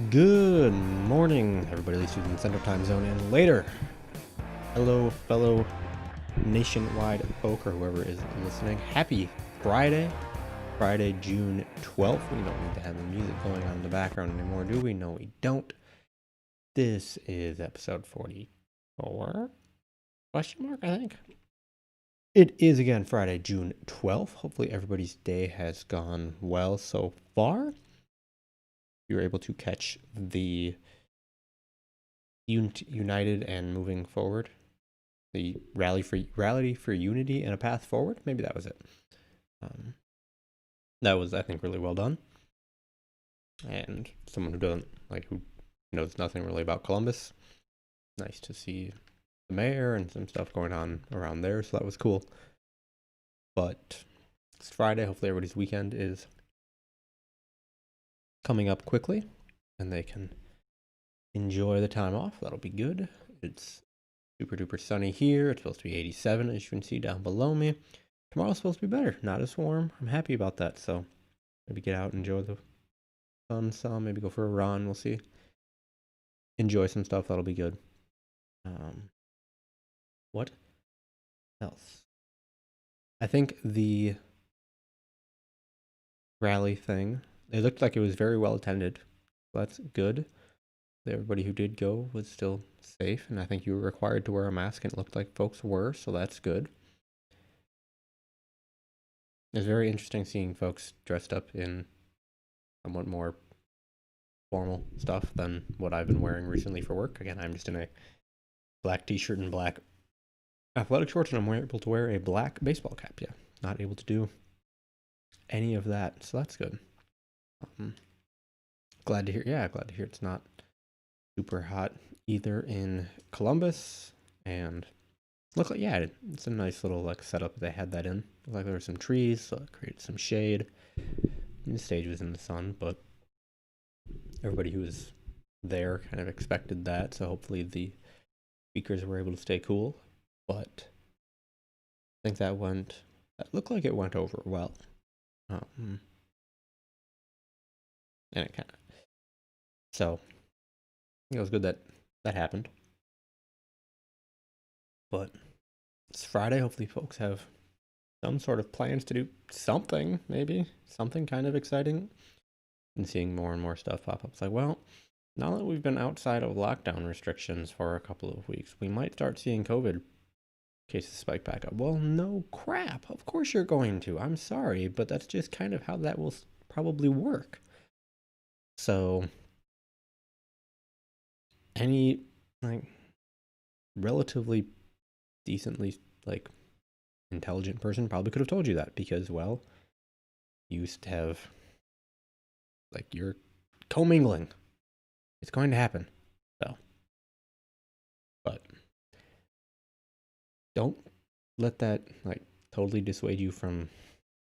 Good morning, everybody, at least who's in Central Time Zone and later. Hello, fellow nationwide folk or whoever is listening. Happy Friday, June 12th. We don't need to have the music going on in the background anymore, do we? No, we don't. This is episode 44? Question mark, I think. It is again Friday, June 12th. Hopefully everybody's day has gone well so far. You were able to catch the United and moving forward, the rally for unity and a path forward. Maybe that was it. That was, I think, really well done. And someone who knows nothing really about Columbus. Nice to see the mayor and some stuff going on around there. So that was cool. But it's Friday. Hopefully everybody's weekend is coming up quickly and they can enjoy the time off. That'll be good. It's super duper sunny here. It's supposed to be 87, as you can see down below me. Tomorrow's supposed to be better, not as warm. I'm happy about that. So maybe get out and enjoy the sun some. Maybe go for a run. We'll see. Enjoy some stuff. That'll be good. What else? I think the rally thing, it looked like it was very well attended. That's good. Everybody who did go was still safe, and I think you were required to wear a mask, and it looked like folks were, so that's good. It's very interesting seeing folks dressed up in somewhat more formal stuff than what I've been wearing recently for work. Again, I'm just in a black t-shirt and black athletic shorts, and I'm able to wear a black baseball cap. Yeah, not able to do any of that, so that's good. Glad to hear. Yeah, glad to hear it's not super hot either in Columbus, and look like, yeah, it's a nice little like setup they had that in. Looked like there were some trees, so it created some shade. The stage was in the sun, but everybody who was there kind of expected that, so hopefully the speakers were able to stay cool. But I think that looked like it went over well. And it kind of, so it was good that that happened. But it's Friday. Hopefully folks have some sort of plans to do something, maybe something kind of exciting. And seeing more and more stuff pop up. It's like, well, now that we've been outside of lockdown restrictions for a couple of weeks, we might start seeing COVID cases spike back up. Well, no crap. Of course you're going to. I'm sorry, but that's just kind of how that will probably work. So, any like relatively decently like intelligent person probably could have told you that because, well, you used to have like you're commingling. It's going to happen. So, but don't let that like totally dissuade you from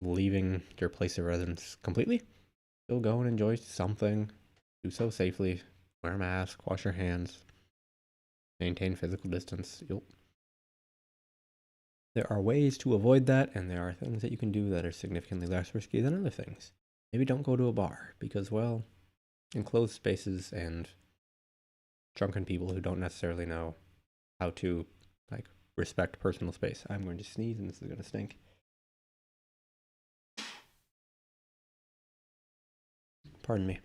leaving your place of residence completely. Still go and enjoy something. Do so safely. Wear a mask. Wash your hands. Maintain physical distance. There are ways to avoid that, and there are things that you can do that are significantly less risky than other things. Maybe don't go to a bar because, well, enclosed spaces and drunken people who don't necessarily know how to like respect personal space. I'm going to sneeze and this is going to stink. Pardon me.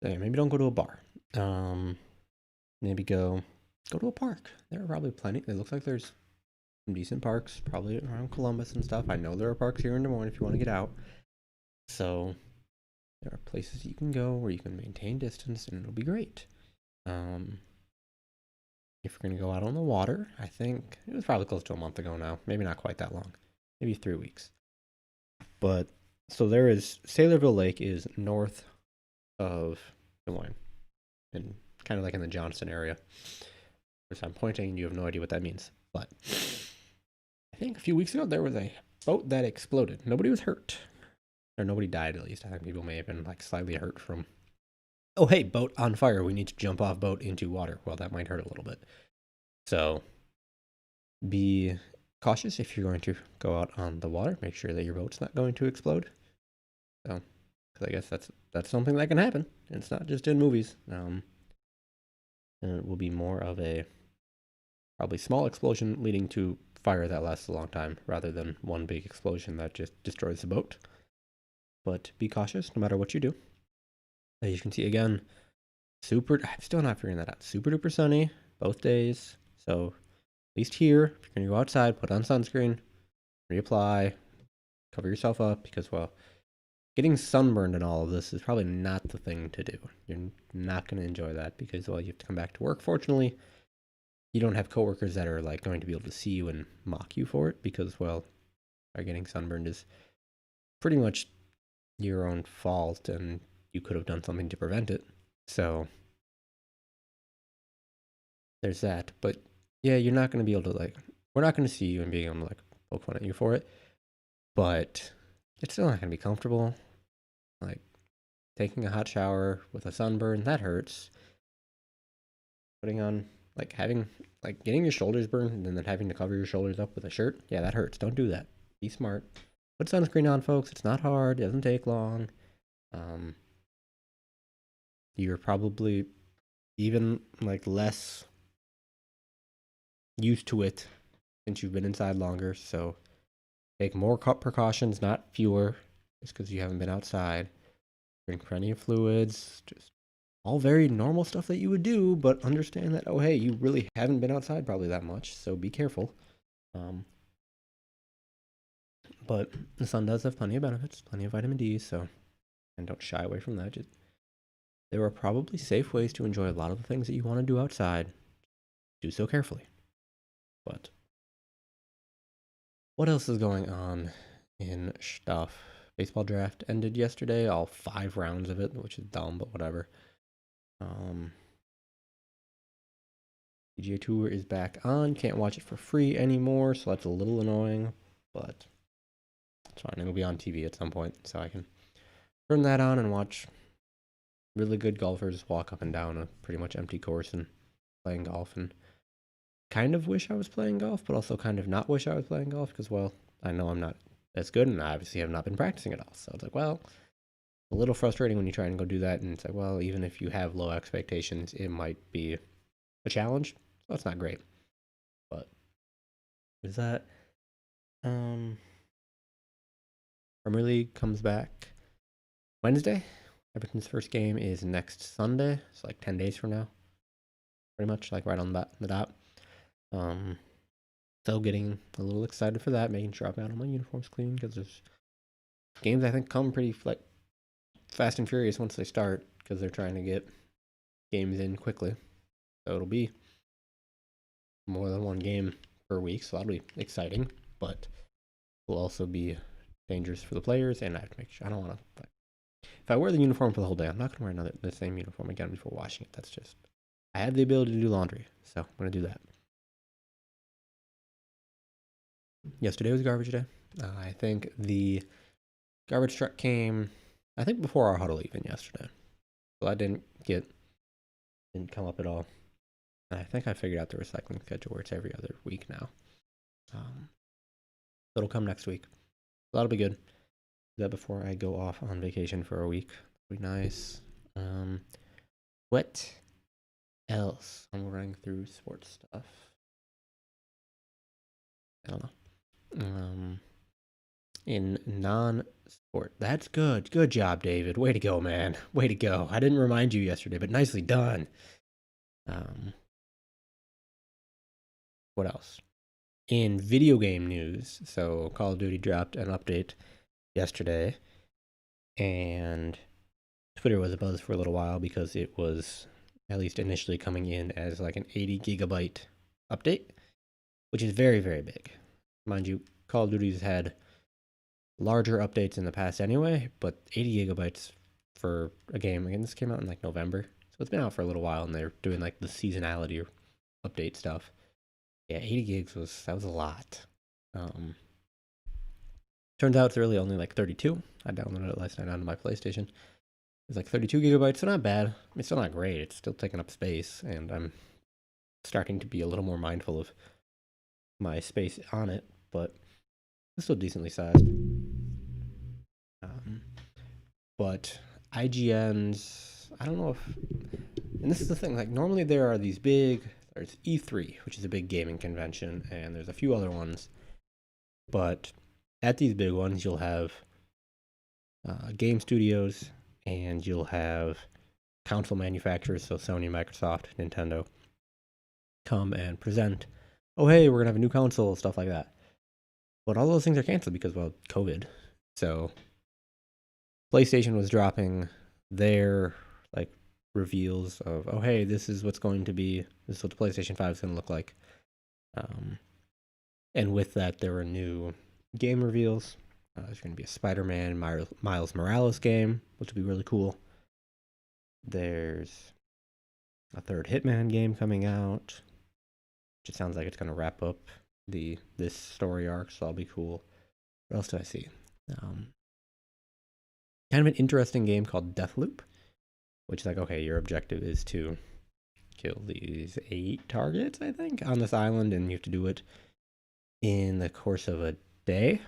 So yeah, maybe don't go to a bar. Maybe go to a park. There are probably plenty. It looks like there's some decent parks, probably around Columbus and stuff. I know there are parks here in Des Moines if you want to get out. So there are places you can go where you can maintain distance and it'll be great. If you're going to go out on the water, I think it was probably close to a month ago now. Maybe not quite that long. Maybe 3 weeks. But so there is Saylorville Lake is north of Des Moines and kind of like in the Johnston area. Of course, I'm pointing and you have no idea what that means. But I think a few weeks ago there was a boat that exploded. Nobody was hurt. Or nobody died at least. I think people may have been like slightly hurt from, oh hey, boat on fire. We need to jump off boat into water. Well, that might hurt a little bit. So be cautious if you're going to go out on the water. Make sure that your boat's not going to explode. So because I guess that's something that can happen. And it's not just in movies. And it will be more of a probably small explosion leading to fire that lasts a long time, rather than one big explosion that just destroys the boat. But be cautious no matter what you do. As you can see again, I'm still not figuring that out. Super duper sunny both days. So at least here, if you're gonna go outside, put on sunscreen, reapply, cover yourself up, because well, getting sunburned and all of this is probably not the thing to do. You're not gonna enjoy that because well, you have to come back to work. Fortunately, you don't have coworkers that are like going to be able to see you and mock you for it because well, are getting sunburned is pretty much your own fault and you could have done something to prevent it. So there's that. But yeah, you're not going to be able to like, we're not going to see you and being able to like poke fun at you for it. But it's still not going to be comfortable. Like taking a hot shower with a sunburn, that hurts. Putting on, like having, like getting your shoulders burned and then having to cover your shoulders up with a shirt, yeah, that hurts. Don't do that. Be smart. Put sunscreen on, folks. It's not hard. It doesn't take long. You're probably even like less used to it since you've been inside longer. So take more precautions, not fewer, just because you haven't been outside. Drink plenty of fluids, just all very normal stuff that you would do, but understand that, oh, hey, you really haven't been outside probably that much, so be careful. But the sun does have plenty of benefits, plenty of vitamin D, so, and don't shy away from that. Just, there are probably safe ways to enjoy a lot of the things that you want to do outside. Do so carefully. But what else is going on in stuff? Baseball draft ended yesterday, all 5 rounds of it, which is dumb, but whatever. PGA Tour is back on. Can't watch it for free anymore, so that's a little annoying, but it's fine. It'll be on TV at some point, so I can turn that on and watch really good golfers walk up and down a pretty much empty course and playing golf. And kind of wish I was playing golf, but also kind of not wish I was playing golf because, well, I know I'm not as good, and I obviously have not been practicing at all. So it's like, well, a little frustrating when you try and go do that, and it's like, well, even if you have low expectations, it might be a challenge. So that's not great. But is that Premier League comes back Wednesday. Everton's first game is next Sunday. It's like 10 days from now. Pretty much like right on the dot. Still getting a little excited for that, making sure I've got all my uniforms clean because there's games I think come pretty like fast and furious once they start because they're trying to get games in quickly. So it'll be more than one game per week, so that'll be exciting, but will also be dangerous for the players, and I have to make sure I don't want to. If I wear the uniform for the whole day, I'm not going to wear the same uniform again before washing it. That's just, I have the ability to do laundry, so I'm going to do that. Yesterday was garbage day. I think the garbage truck came, I think before our huddle even yesterday. So I didn't come up at all. And I think I figured out the recycling schedule where it's every other week now. It'll come next week. That'll be good. That before I go off on vacation for a week. That'll be nice. What else? I'm running through sports stuff. I don't know. In non-sport. That's good. Good job, David. Way to go, man. Way to go. I didn't remind you yesterday, but nicely done. What else? In video game news, so Call of Duty dropped an update yesterday, and Twitter was abuzz for a little while because it was at least initially coming in as like an 80 gigabyte update, which is very, very big. Mind you, Call of Duty's had larger updates in the past anyway, but 80 gigabytes for a game, again, this came out in like November, so it's been out for a little while, and they're doing like the seasonality update stuff. Yeah, 80 gigs that was a lot. Turns out it's really only like 32. I downloaded it last night onto my PlayStation. It's like 32 gigabytes, so not bad. I mean, it's still not great. It's still taking up space, and I'm starting to be a little more mindful of my space on it, but it's still decently sized. but IGN's, I don't know if, and this is the thing, like normally there are these big, there's E3, which is a big gaming convention, and there's a few other ones, but at these big ones, you'll have game studios, and you'll have console manufacturers, so Sony, Microsoft, Nintendo, come and present, oh, hey, we're going to have a new console, stuff like that. But all those things are canceled because, well, COVID. So PlayStation was dropping their like reveals of, oh, hey, this is what's going to be, this is what the PlayStation 5 is going to look like. And with that, there were new game reveals. There's going to be a Spider-Man Miles Morales game, which will be really cool. There's a third Hitman game coming out, which it sounds like it's going to wrap up this story arc, so that'll be cool. What else do I see? Kind of an interesting game called Deathloop, which is like, okay, your objective is to kill these 8 targets, I think, on this island, and you have to do it in the course of a day.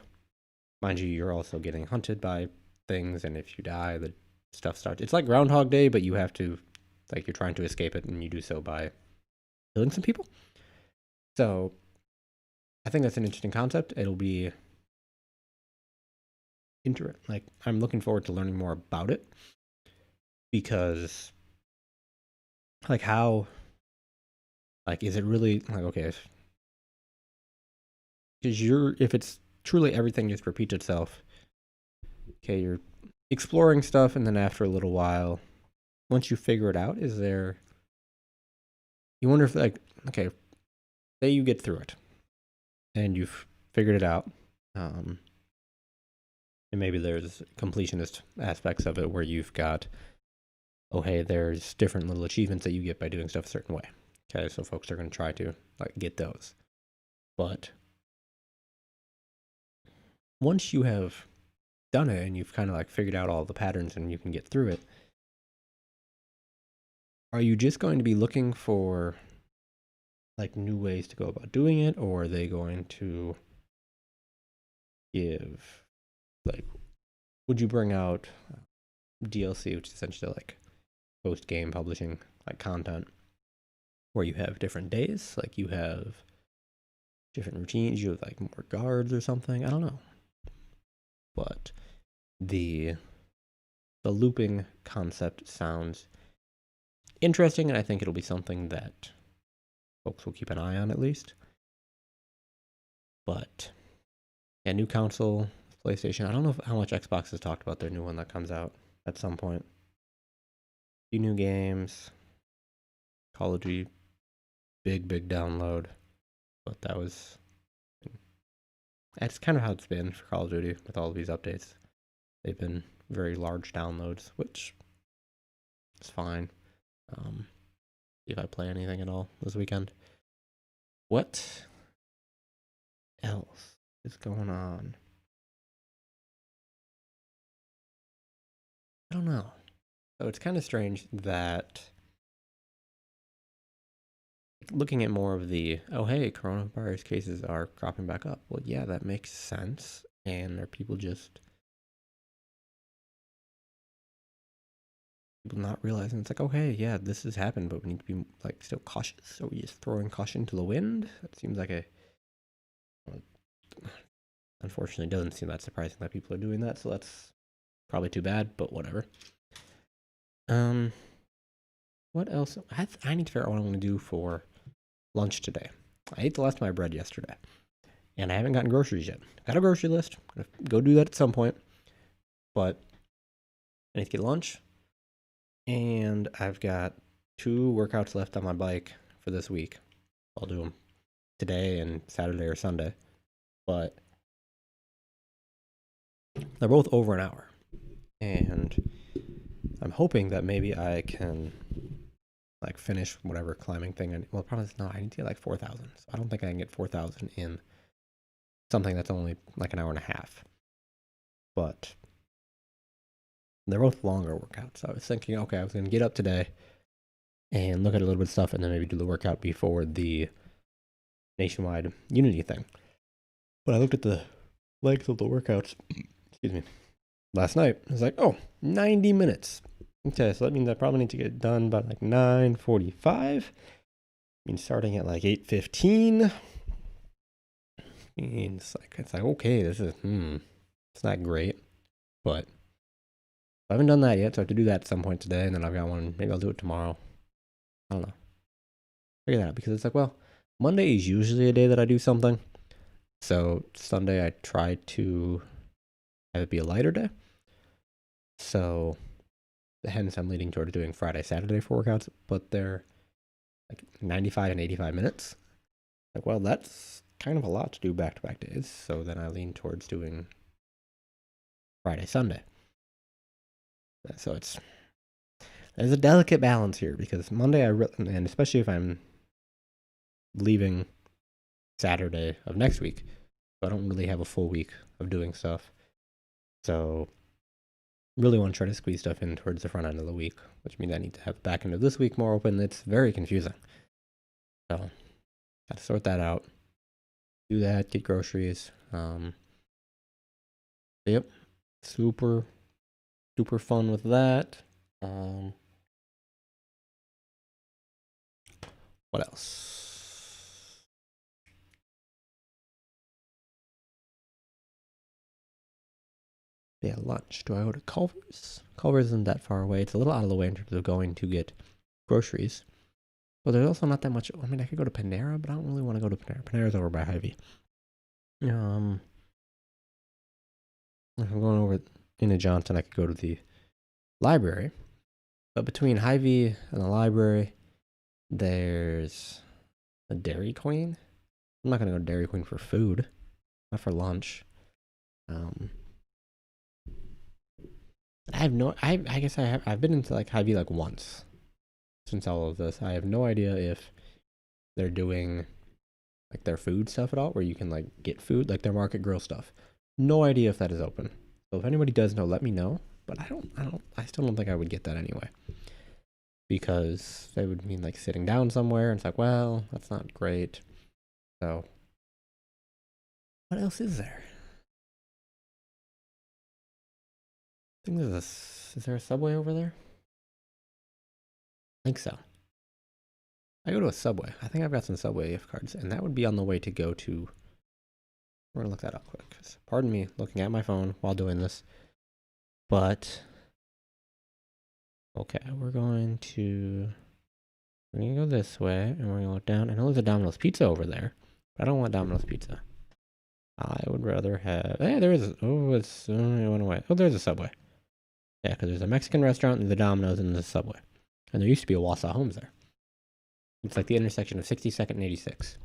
Mind you, you're also getting hunted by things, and if you die, the stuff starts. It's like Groundhog Day, but you have to, like, you're trying to escape it, and you do so by killing some people. So I think that's an interesting concept. It'll be like, I'm looking forward to learning more about it, because like how, like, is it really like, okay, because if it's truly everything just repeats itself, okay, you're exploring stuff, and then after a little while, once you figure it out, you wonder if, like, okay, say you get through it and you've figured it out, and maybe there's completionist aspects of it where you've got, oh, hey, there's different little achievements that you get by doing stuff a certain way. Okay, so folks are going to try to like get those. But once you have done it and you've kind of like figured out all the patterns and you can get through it, are you just going to be looking for like new ways to go about doing it, or are they going to give, like, would you bring out DLC, which is essentially like post game publishing like content, where you have different days, like you have different routines, you have like more guards or something? I don't know, but the looping concept sounds interesting, and I think it'll be something that folks will keep an eye on at least. But yeah, new console, PlayStation. I don't know how much Xbox has talked about their new one that comes out at some point. A few new games, Call of Duty, big download, but that's kind of how it's been for Call of Duty with all of these updates. They've been very large downloads, which is fine. See if I play anything at all this weekend. What else is going on? I don't know. So it's kind of strange that looking at more of the, oh, hey, coronavirus cases are cropping back up. Well, yeah, that makes sense. And are people not realizing it's like, oh, hey, yeah, this has happened, but we need to be like still cautious. So we just throwing caution to the wind? That seems like unfortunately, doesn't seem that surprising that people are doing that. So that's probably too bad, but whatever. What else? I need to figure out what I'm going to do for lunch today. I ate the last of my bread yesterday, and I haven't gotten groceries yet. Got a grocery list. I'm going to go do that at some point, but I need to get lunch, and I've got 2 workouts left on my bike for this week. I'll do them today and Saturday or Sunday, but they're both over an hour, and I'm hoping that maybe I can like finish whatever climbing thing. Well, probably not. I need to get like 4,000. So I don't think I can get 4,000 in something that's only like an hour and a half. But they're both longer workouts. So I was thinking, okay, I was going to get up today and look at a little bit of stuff, and then maybe do the workout before the nationwide Unity thing. But I looked at the length of the workouts. Excuse me. last night. I was like, oh, 90 minutes. Okay, so that means I probably need to get done by like 9:45. I mean, starting at like 8:15. It's like okay, this is it's not great, but I haven't done that yet, so I have to do that at some point today, and then I've got one. Maybe I'll do it tomorrow. I don't know. Figure that out because it's like, well, Monday is usually a day that I do something. So Sunday I try to have it be a lighter day. So hence I'm leaning toward doing Friday, Saturday for workouts, but they're like 95 and 85 minutes. Like, well, that's kind of a lot to do back-to-back days. So then I lean towards doing Friday, Sunday. So there's a delicate balance here because Monday and especially if I'm leaving Saturday of next week, so I don't really have a full week of doing stuff. So really want to try to squeeze stuff in towards the front end of the week, which means I need to have the back end of this week more open. It's very confusing. So got to sort that out. Do that, get groceries. Yep. Super fun with that. What else? Yeah, lunch. Do I go to Culver's? Culver's isn't that far away. It's a little out of the way in terms of going to get groceries. But there's also not that much. I mean, I could go to Panera, but I don't really want to go to Panera. Panera's over by Hy-Vee. If I'm going over into Johnson, I could go to the library. But between Hy-Vee and the library, there's a Dairy Queen. I'm not going to go to Dairy Queen for food, not for lunch. I guess I've been into like Hy-Vee like once since all of this. I have no idea if they're doing like their food stuff at all, where you can like get food, like their market grill stuff. No idea if that is open. So if anybody does know, let me know. But I still don't think I would get that anyway. Because they would mean like sitting down somewhere, and it's like, well, that's not great. So what else is there? I think is there a Subway over there? I think so. I go to a Subway. I think I've got some Subway gift cards, and that would be on the way to go to. We're gonna look that up quick. Pardon me, looking at my phone while doing this. But okay, we're gonna go this way, and we're gonna look down. I know there's a Domino's Pizza over there, but I don't want Domino's Pizza. I would rather have. Hey, there is. It went away. Oh, there's a Subway. Yeah, because there's a Mexican restaurant, and the Domino's, and the Subway. And there used to be a Wausau Homes there. It's like the intersection of 62nd and 86.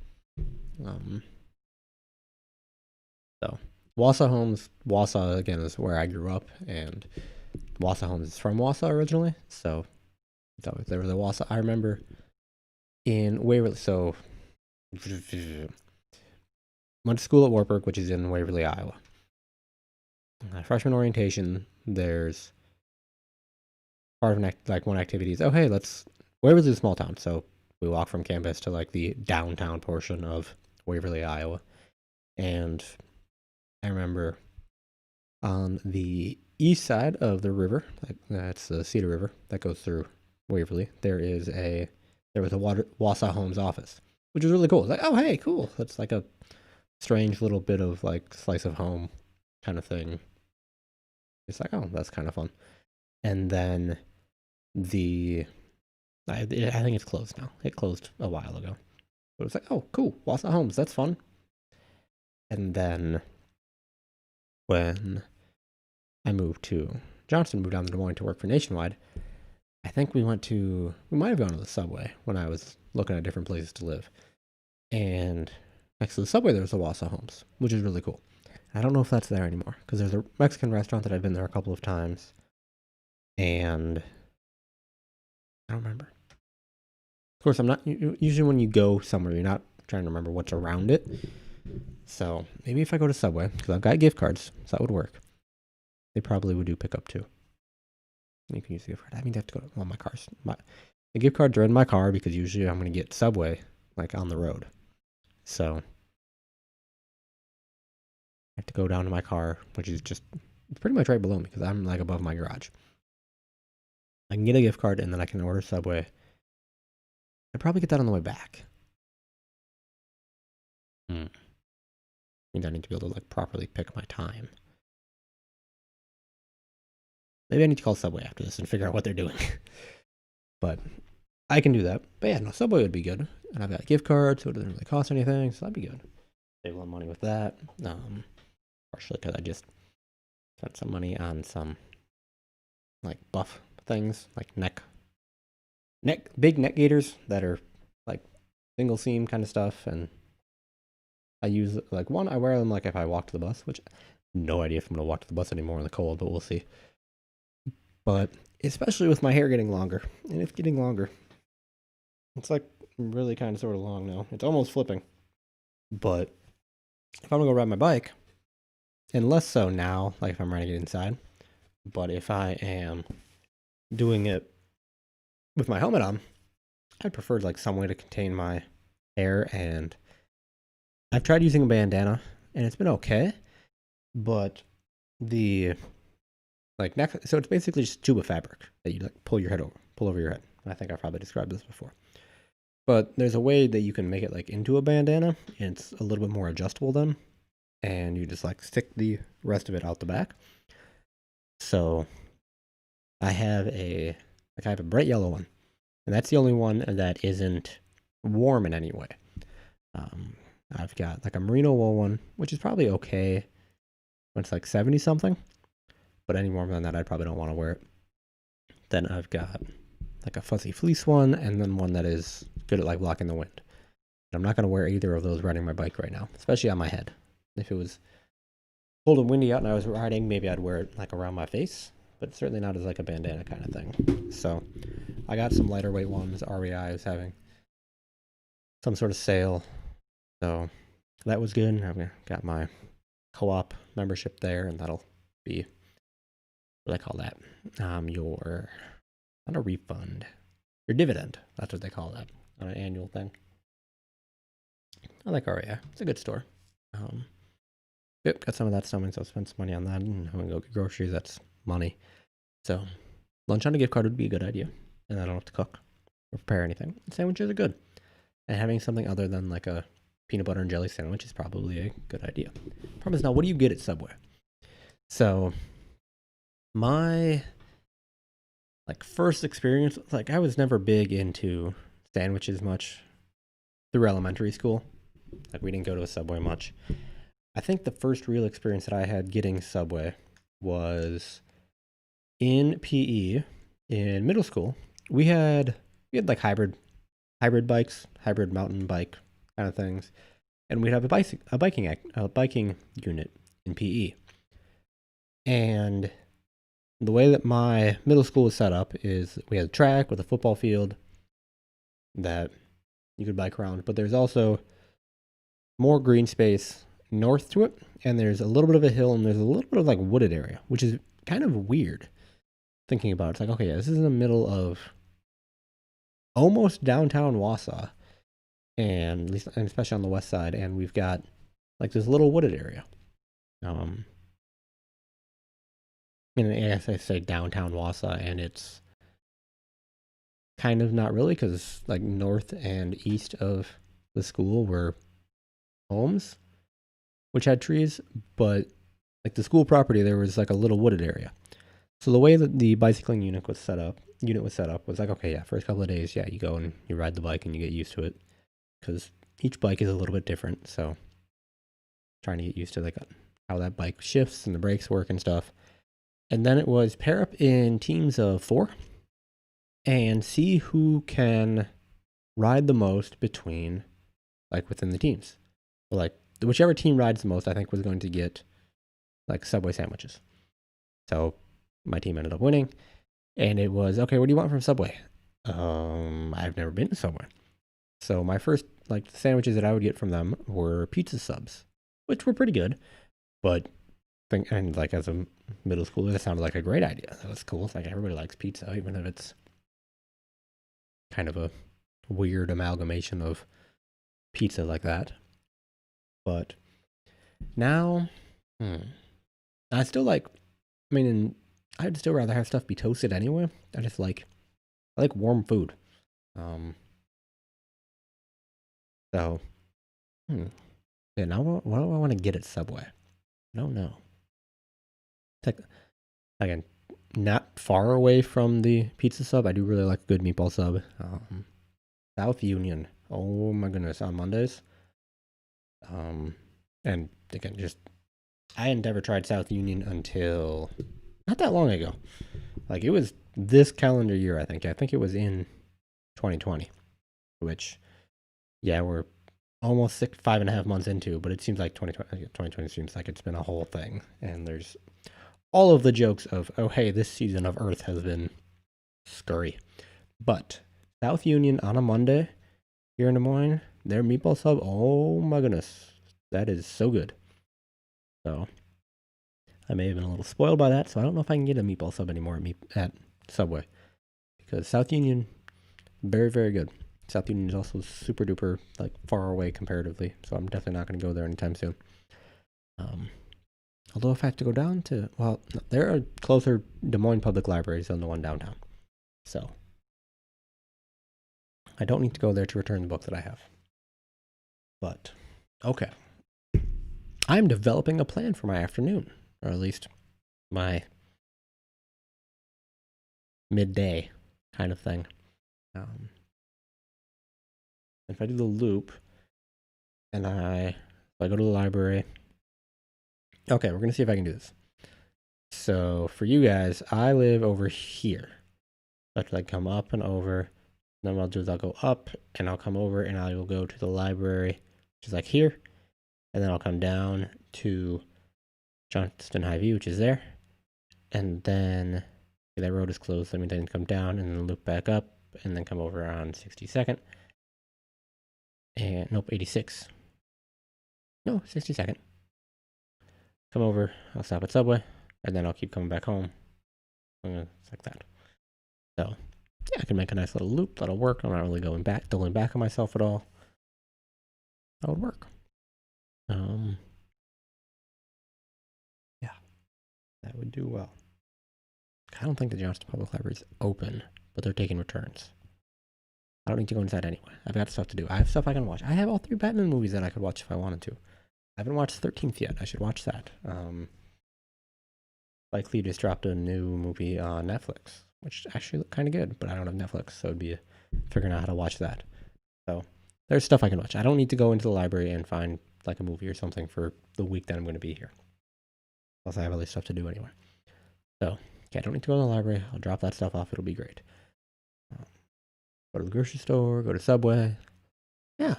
So Wausau Homes, Wausau again is where I grew up, and Wausau Homes is from Wausau originally. So there was a Wausau. I remember in Waverly. So went to school at Wartburg, which is in Waverly, Iowa. Freshman orientation. There's part of one activity is, oh hey, Waverly's a small town, so we walk from campus to like the downtown portion of Waverly, Iowa. And I remember on the east side of the river, that's the Cedar River that goes through Waverly, there was a Wausau Homes office, which was really cool. It's like, oh hey, cool. That's like a strange little bit of like slice of home kind of thing. It's like, oh, that's kind of fun. And then I think it's closed now. It closed a while ago. But it's like, oh, cool, Wausau Homes, that's fun. And then when I moved to Johnston, moved down to Des Moines to work for Nationwide, I think we might have gone to the Subway when I was looking at different places to live. And next to the Subway, there's the Wausau Homes, which is really cool. I don't know if that's there anymore, because there's a Mexican restaurant that I've been there a couple of times, and I don't remember. Of course, I'm not, usually when you go somewhere, you're not trying to remember what's around it. So maybe if I go to Subway, because I've got gift cards, so that would work. They probably would do pickup too. You can use the gift card. I mean, I have to go to my cars. The gift cards are in my car because usually I'm going to get Subway like on the road. So I have to go down to my car, which is just pretty much right below me because I'm like above my garage. I can get a gift card and then I can order Subway. I'd probably get that on the way back. Means I need to be able to like properly pick my time. Maybe I need to call Subway after this and figure out what they're doing. But I can do that. But yeah, no, Subway would be good. And I've got a gift card, so it doesn't really cost anything, so that'd be good. Save a little money with that. Partially because I just spent some money on some like buff things, like big neck gaiters that are like single seam kind of stuff. And I use like one, I wear them like if I walk to the bus, which no idea if I'm gonna walk to the bus anymore in the cold, but we'll see. But especially with my hair getting longer, and it's getting longer. It's like really kind of sort of long now. It's almost flipping. But if I'm gonna go ride my bike, and less so now, like if I'm riding it inside, but if I am doing it with my helmet on, I'd prefer like some way to contain my hair. And I've tried using a bandana, and it's been okay, but the like neck, so it's basically just a tube of fabric that you like pull over your head. I think I've probably described this before. But there's a way that you can make it like into a bandana, and it's a little bit more adjustable then. And you just like stick the rest of it out the back. So I have a bright yellow one, and that's the only one that isn't warm in any way. I've got like a merino wool one, which is probably okay when it's like 70 something, but any warmer than that, I probably don't want to wear it. Then I've got like a fuzzy fleece one, and then one that is good at like blocking the wind. I'm not going to wear either of those riding my bike right now, especially on my head. If it was cold and windy out and I was riding, maybe I'd wear it like around my face, but certainly not as like a bandana kind of thing. So I got some lighter weight ones. REI is having some sort of sale, so that was good. I've got my co-op membership there, and that'll be, what do they call that? Your, not a refund, your dividend. That's what they call that on an annual thing. I like REI. It's a good store. Yep, got some of that stomach, so I'll spend some money on that. And I'm gonna go get groceries. That's money. So lunch on a gift card would be a good idea, and I don't have to cook or prepare anything. Sandwiches are good, and having something other than like a peanut butter and jelly sandwich is probably a good idea. Problem is now, what do you get at Subway? So my like first experience, like I was never big into sandwiches much through elementary school. Like we didn't go to a Subway much. I think the first real experience that I had getting Subway was in PE in middle school. We had like hybrid bikes, hybrid mountain bike kind of things, and we'd have a biking unit in PE. And the way that my middle school was set up is we had a track with a football field that you could bike around, but there's also more green space north to it, and there's a little bit of a hill, and there's a little bit of like wooded area, which is kind of weird thinking about it. It's like, okay, yeah, this is in the middle of almost downtown Wausau, and at least, and especially on the west side, and we've got like this little wooded area. And as I say downtown Wausau, and it's kind of not really, because like north and east of the school were homes which had trees, but like the school property, there was like a little wooded area. So the way that the bicycling unit was set up was like, okay, yeah, first couple of days, yeah, you go and you ride the bike and you get used to it, because each bike is a little bit different. So trying to get used to like how that bike shifts and the brakes work and stuff. And then it was pair up in teams of 4 and see who can ride the most between like within the teams. So, like whichever team rides the most, I think was going to get like Subway sandwiches. So my team ended up winning, and it was, okay, what do you want from Subway? I've never been to Subway. So my first like sandwiches that I would get from them were pizza subs, which were pretty good, but and like as a middle schooler, that sounded like a great idea. That was cool. It's like everybody likes pizza, even if it's kind of a weird amalgamation of pizza like that. But now, I still like I mean, I'd still rather have stuff be toasted anyway. I like warm food. Um, so, hmm. Yeah, now what do I want to get at Subway? I don't know. It's like, again, not far away from the pizza sub. I do really like a good meatball sub. South Union. Oh my goodness, on Mondays. And again, just I had never tried South Union until not that long ago. Like it was this calendar year, I think. I think it was in 2020, which yeah, we're almost 5.5 months into, but it seems like 2020 seems like it's been a whole thing. And there's all of the jokes of, oh, hey, this season of Earth has been scurry. But South Union on a Monday here in Des Moines, their meatball sub, oh my goodness, that is so good. So I may have been a little spoiled by that, so I don't know if I can get a meatball sub anymore at Subway. Because South Union, very, very good. South Union is also super duper, like, far away comparatively, so I'm definitely not going to go there anytime soon. Although if I have to go down to, well, there are closer Des Moines public libraries than the one downtown. So I don't need to go there to return the book that I have. But, okay. I'm developing a plan for my afternoon, or at least my midday kind of thing. If I do the loop and if I go to the library, okay, we're going to see if I can do this. So for you guys, I live over here. So I have to like come up and over. Then what I'll do is I'll go up and I'll come over and I will go to the library, which is like here. And then I'll come down to Johnston High-View, which is there. And then that road is closed. That means I can come down and then loop back up and then come over on 62nd. And nope, 86. No, 62nd. Come over, I'll stop at Subway, and then I'll keep coming back home. It's like that. So, yeah, I can make a nice little loop. That'll work. I'm not really doubling back on myself at all. That would work. Yeah, that would do well. I don't think the Johnston Public Library is open, but they're taking returns. I don't need to go inside anyway. I've got stuff to do. I have stuff I can watch. I have all 3 Batman movies that I could watch if I wanted to. I haven't watched 13th yet. I should watch that. Likely just dropped a new movie on Netflix, which actually looked kind of good, but I don't have Netflix, so it'd be figuring out how to watch that. So there's stuff I can watch. I don't need to go into the library and find like a movie or something for the week that I'm going to be here. Plus, I have other stuff to do anyway. So, yeah, I don't need to go to the library. I'll drop that stuff off. It'll be great. Go to the grocery store, go to Subway. Yeah,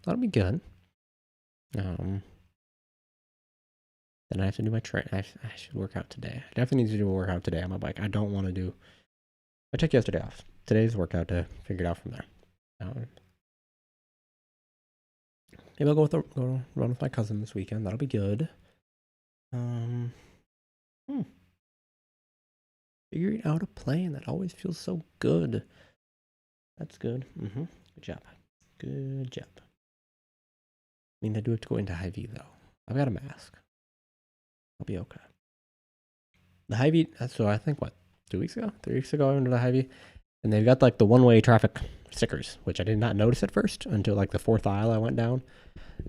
that'll be good. Then I have to do my train. I should work out today. I definitely need to do a workout today on my bike. I don't want to do. I took yesterday off. Today's workout to figure it out from there. Maybe I'll go run with my cousin this weekend. That'll be good. Figuring out a plan that always feels so good. That's good. Good job. Good job. I mean, I do have to go into Hy-Vee though. I've got a mask. I'll be okay. The Hy-Vee, so I think 3 weeks ago I went to the Hy-Vee, and they've got like the one-way traffic stickers, which I did not notice at first until like the 4th aisle I went down,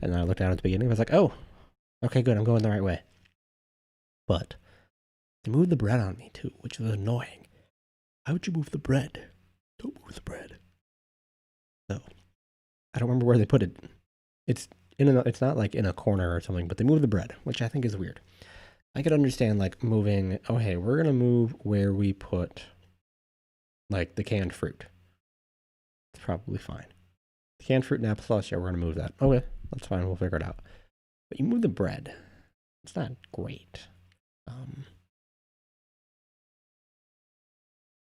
and then I looked down at the beginning. I was like, oh, okay, good, I'm going the right way. But they moved the bread on me too, which was annoying. Why would you move the bread? Don't move the bread. So I don't remember where they put it. It's not like in a corner or something, but they moved the bread, which I think is weird. I could understand like moving, oh hey, we're gonna move where we put like the canned fruit. It's probably fine. The canned fruit and applesauce, yeah, we're gonna move that. Okay, that's fine, we'll figure it out. But you move the bread. It's not great.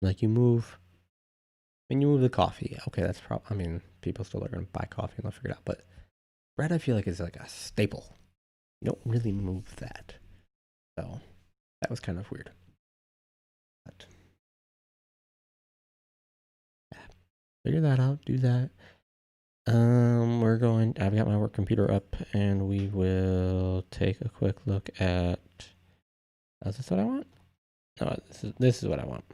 Like you move the coffee. Okay, that's I mean, people still are gonna buy coffee and they'll figure it out. But bread I feel like is like a staple. You don't really move that. So that was kind of weird. But yeah, figure that out, do that. I've got my work computer up and we will take a quick look at, is this what I want? Oh, this is what I want.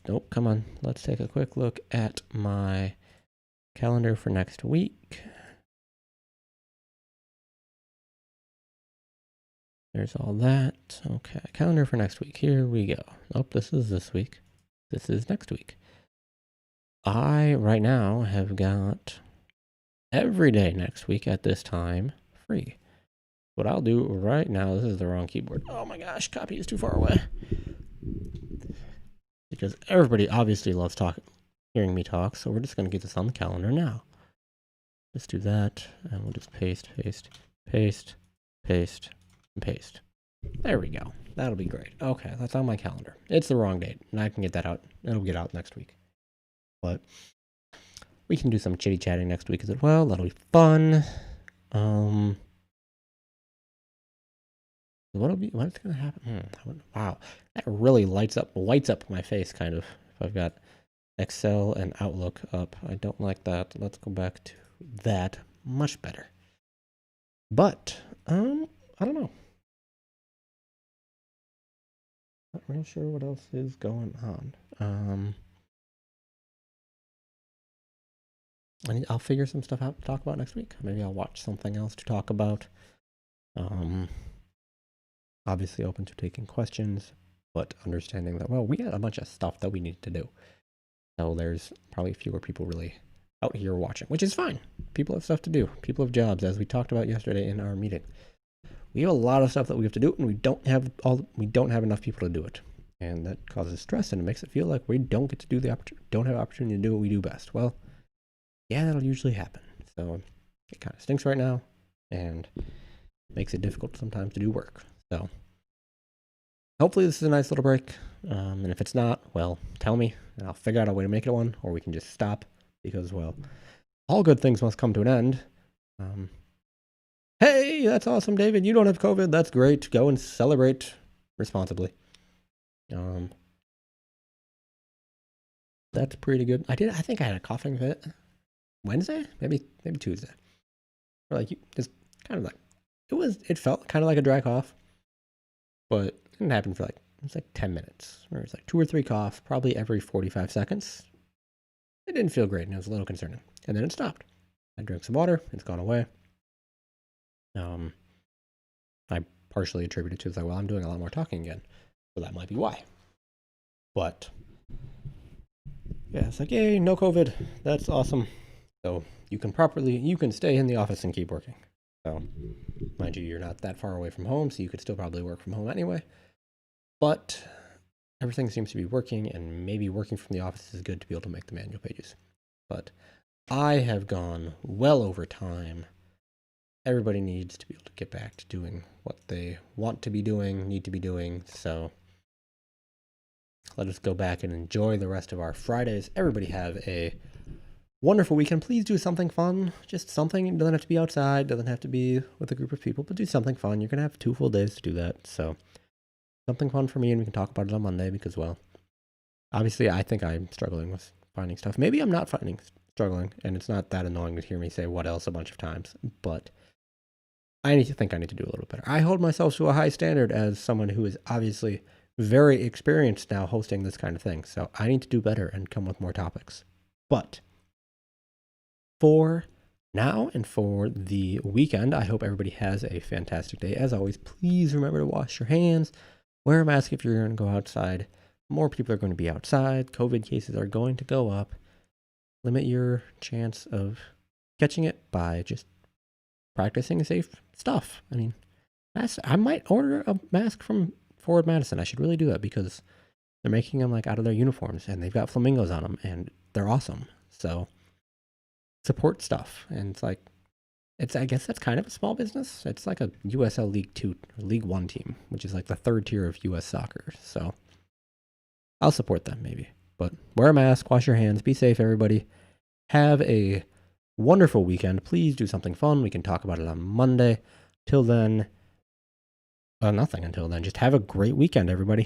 Nope, come on. Let's take a quick look at my calendar for next week. There's all that. Okay, calendar for next week. Here we go. Nope, this is this week. This is next week. I, right now, have got every day next week at this time free. What I'll do right now, this is the wrong keyboard. Oh my gosh, copy is too far away. Because everybody obviously loves hearing me talk, so we're just going to get this on the calendar now. Let's do that, and we'll just paste, paste, paste, paste, and paste. There we go. That'll be great. Okay, that's on my calendar. It's the wrong date, and I can get that out. It'll get out next week. But we can do some chitty chatting next week as well. That'll be fun. What's gonna happen? Wow, that really lights up my face, kind of. If I've got Excel and Outlook up, I don't like that. Let's go back to that. Much better. But I don't know. Not real sure what else is going on. I'll figure some stuff out to talk about next week. Maybe I'll watch something else to talk about. Obviously open to taking questions, but understanding that, well, we had a bunch of stuff that we need to do. So there's probably fewer people really out here watching, which is fine. People have stuff to do. People have jobs, as we talked about yesterday in our meeting. We have a lot of stuff that we have to do, and we don't have enough people to do it. And that causes stress, and it makes it feel like we don't get to do don't have opportunity to do what we do best. Well, yeah, that'll usually happen. So it kind of stinks right now, and makes it difficult sometimes to do work. So hopefully this is a nice little break. And if it's not, well, tell me, and I'll figure out a way to make it one, or we can just stop, because, well, all good things must come to an end. Hey, that's awesome, David. You don't have COVID. That's great. Go and celebrate responsibly. That's pretty good. I think I had a coughing fit Wednesday, maybe Tuesday. Or just kind of it felt kind of like a dry cough, but it didn't happen for it was 10 minutes. Or it was 2 or 3 coughs, probably every 45 seconds. It didn't feel great, and it was a little concerning. And then it stopped. I drank some water. It's gone away. I partially attribute it to well, I'm doing a lot more talking again, so that might be why. But yeah, it's yay, no COVID. That's awesome. So you can stay in the office and keep working. So, mind you, you're not that far away from home, so you could still probably work from home anyway. But everything seems to be working, and maybe working from the office is good to be able to make the manual pages. But I have gone well over time. Everybody needs to be able to get back to doing what they want to be doing, need to be doing. So let us go back and enjoy the rest of our Fridays. Everybody have a wonderful weekend. Please do something fun. Just something. It doesn't have to be outside. Doesn't have to be with a group of people, but do something fun. You're going to have 2 full days to do that. So something fun for me, and we can talk about it on Monday because, well, obviously I think I'm struggling with finding stuff. Maybe I'm not struggling, and it's not that annoying to hear me say what else a bunch of times, but I think I need to do a little better. I hold myself to a high standard as someone who is obviously very experienced now hosting this kind of thing. So I need to do better and come with more topics. But for now and for the weekend, I hope everybody has a fantastic day. As always, please remember to wash your hands, wear a mask if you're going to go outside. More people are going to be outside. COVID cases are going to go up. Limit your chance of catching it by just practicing safe stuff. I mean, I might order a mask from Forward Madison. I should really do that because they're making them out of their uniforms, and they've got flamingos on them, and they're awesome. So support stuff. And I guess that's kind of a small business. It's like a USL League 2, League 1 team, which is the 3rd tier of US soccer. So I'll support them maybe. But wear a mask, wash your hands, be safe, everybody. Have a wonderful weekend. Please do something fun. We can talk about it on Monday. Till then, nothing until then. Just have a great weekend, everybody.